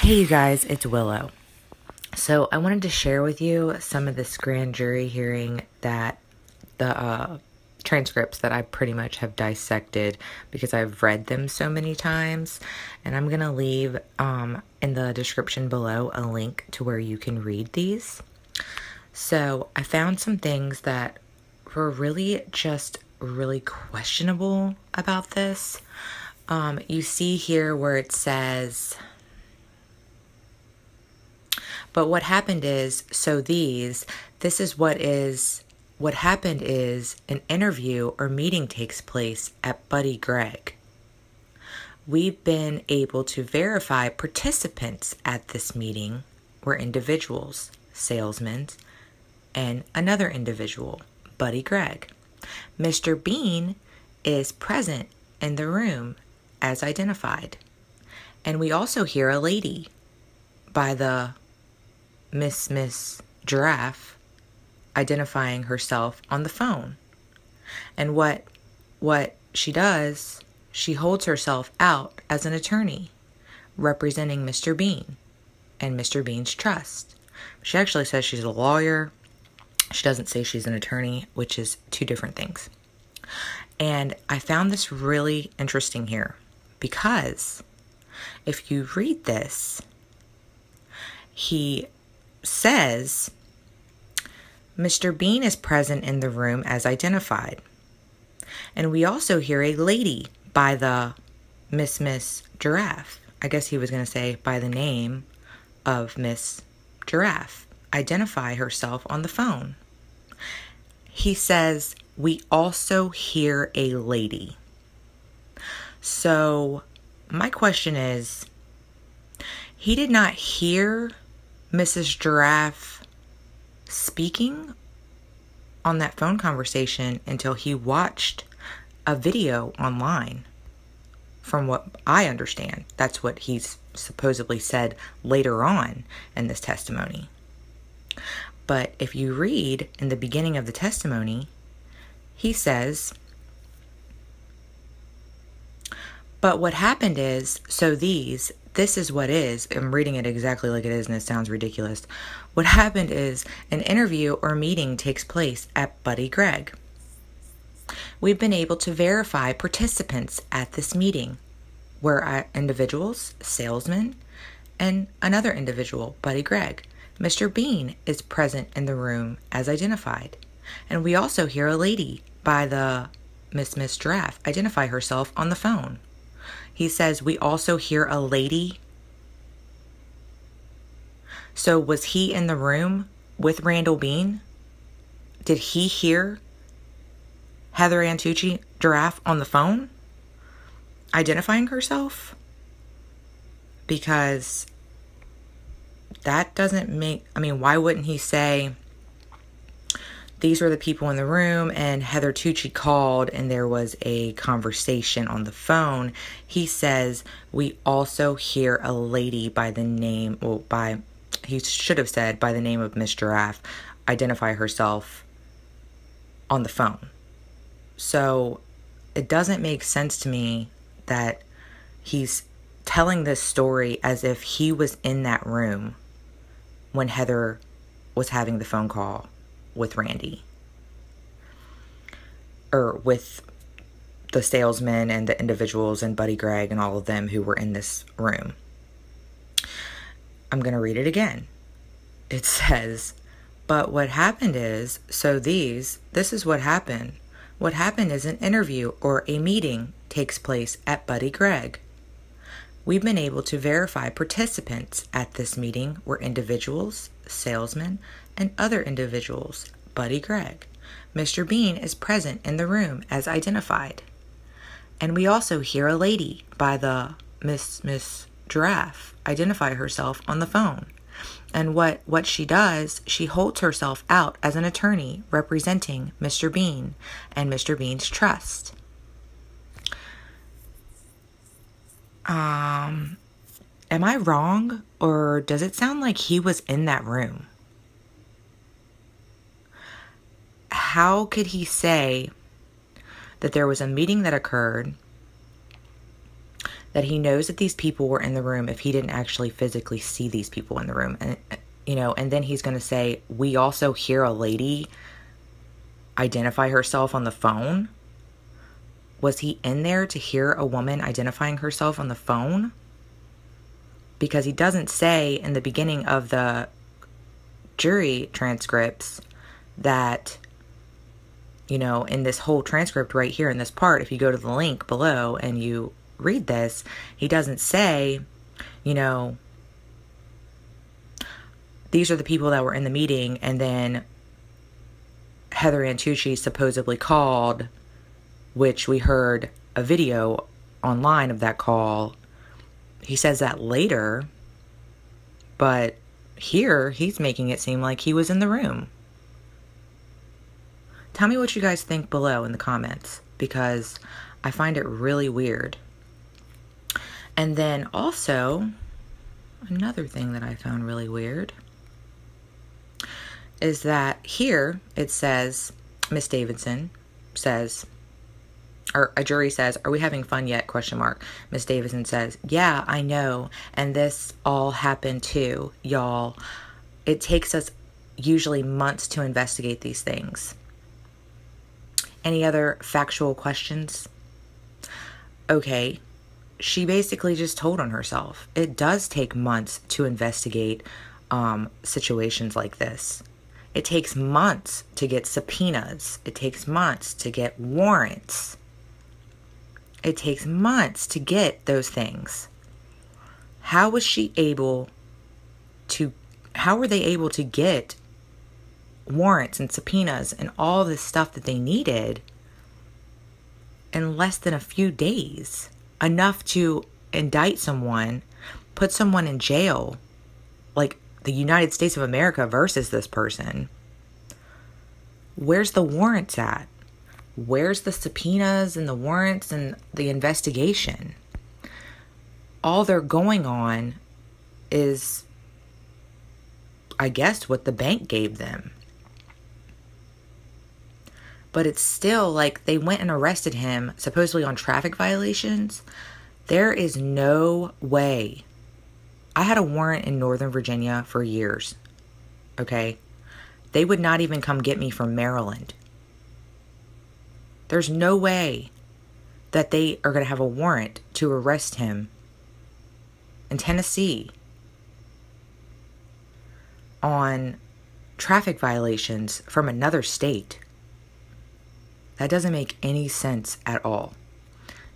Hey you guys, it's Willow. So I wanted to share with you some of this grand jury hearing that the transcripts that I pretty much have dissected because I've read them so many times. And I'm going to leave in the description below a link to where you can read these. So I found some things that were really questionable about this. You see here where it says... But what happened is, what happened is an interview or meeting takes place at Buddy Gregg. We've been able to verify participants at this meeting were individuals, salesmen, and another individual, Buddy Gregg. Mr. Beane is present in the room as identified. And we also hear a lady by the Miss Giraffe identifying herself on the phone. And what she does, she holds herself out as an attorney representing Mr. Beane and Mr. Beane's trust. She actually says she's a lawyer. She doesn't say she's an attorney, which is two different things. And I found this really interesting here because if you read this, he says, Mr. Beane is present in the room as identified. And we also hear a lady by the Miss Giraffe. I guess he was going to say by the name of Miss Giraffe. Identify herself on the phone. He says, we also hear a lady. So my question is, he did not hear Mrs. Giraffe speaking on that phone conversation until he watched a video online. From what I understand, that's what he's supposedly said later on in this testimony. But if you read in the beginning of the testimony, he says, but what happened is, this is what is, I'm reading it exactly like it is and it sounds ridiculous. What happened is an interview or meeting takes place at Buddy Gregg. We've been able to verify participants at this meeting were individuals, salesmen, and another individual, Buddy Gregg. Mr. Beane is present in the room as identified. And we also hear a lady by the Miss Giraffe identify herself on the phone. He says, we also hear a lady. So was he in the room with Randall Beane? Did he hear Heather Ann Tucci Giraffe on the phone identifying herself? Because that doesn't make, why wouldn't he say, these were the people in the room and Heather Tucci called and there was a conversation on the phone. He says, we also hear a lady by the name, he should have said by the name of Miss Giraffe, identify herself on the phone. So it doesn't make sense to me that he's telling this story as if he was in that room when Heather was having the phone call with Randy, or with the salesmen and the individuals and Buddy Gregg and all of them who were in this room. I'm going to read it again. It says, but what happened is, this is what happened. What happened is an interview or a meeting takes place at Buddy Gregg. We've been able to verify participants at this meeting were individuals, salesmen, and other individuals, Buddy Gregg. Mr. Beane is present in the room as identified. And we also hear a lady by the Miss Giraffe identify herself on the phone. And what she does, she holds herself out as an attorney representing Mr. Beane and Mr. Beane's trust. Am I wrong, or does it sound like he was in that room? How could he say that there was a meeting that occurred, that he knows that these people were in the room if he didn't actually physically see these people in the room. And, and then he's going to say, we also hear a lady identify herself on the phone. Was he in there to hear a woman identifying herself on the phone? Because he doesn't say in the beginning of the jury transcripts that, in this whole transcript right here in this part, if you go to the link below and you read this, he doesn't say, these are the people that were in the meeting, and then Heather and Tucci supposedly called, which we heard a video online of that call. He says that later, but here he's making it seem like he was in the room. Tell me what you guys think below in the comments, because I find it really weird. And then also, another thing that I found really weird is that here it says, Miss Davidson says, or a jury says, are we having fun yet? ? Miss Davidson says, yeah, I know. And this all happened too, y'all. It takes us usually months to investigate these things. Any other factual questions? Okay. She basically just told on herself. It does take months to investigate situations like this. It takes months to get subpoenas. It takes months to get warrants. It takes months to get those things. How were they able to get warrants and subpoenas and all this stuff that they needed in less than a few days? Enough to indict someone, put someone in jail, like the United States of America versus this person. Where's the warrants at? Where's the subpoenas and the warrants and the investigation? All they're going on is, I guess, what the bank gave them. But it's still like they went and arrested him supposedly on traffic violations. There is no way. I had a warrant in Northern Virginia for years. Okay? They would not even come get me from Maryland. There's no way that they are going to have a warrant to arrest him in Tennessee on traffic violations from another state. That doesn't make any sense at all.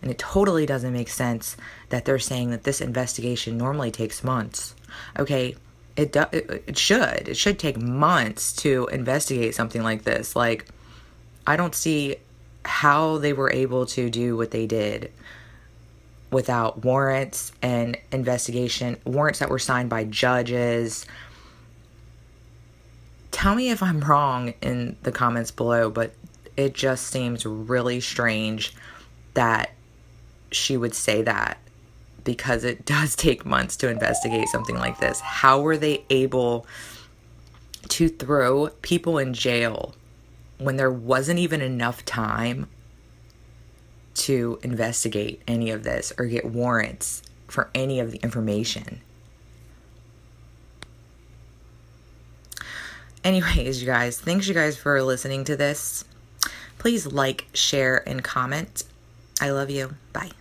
And it totally doesn't make sense that they're saying that this investigation normally takes months. Okay, it should take months to investigate something like this. Like, I don't see how they were able to do what they did without warrants and investigation, warrants that were signed by judges. Tell me if I'm wrong in the comments below, but it just seems really strange that she would say that, because it does take months to investigate something like this. How were they able to throw people in jail when there wasn't even enough time to investigate any of this or get warrants for any of the information? Anyways, you guys, thanks you guys for listening to this. Please like, share, and comment. I love you. Bye.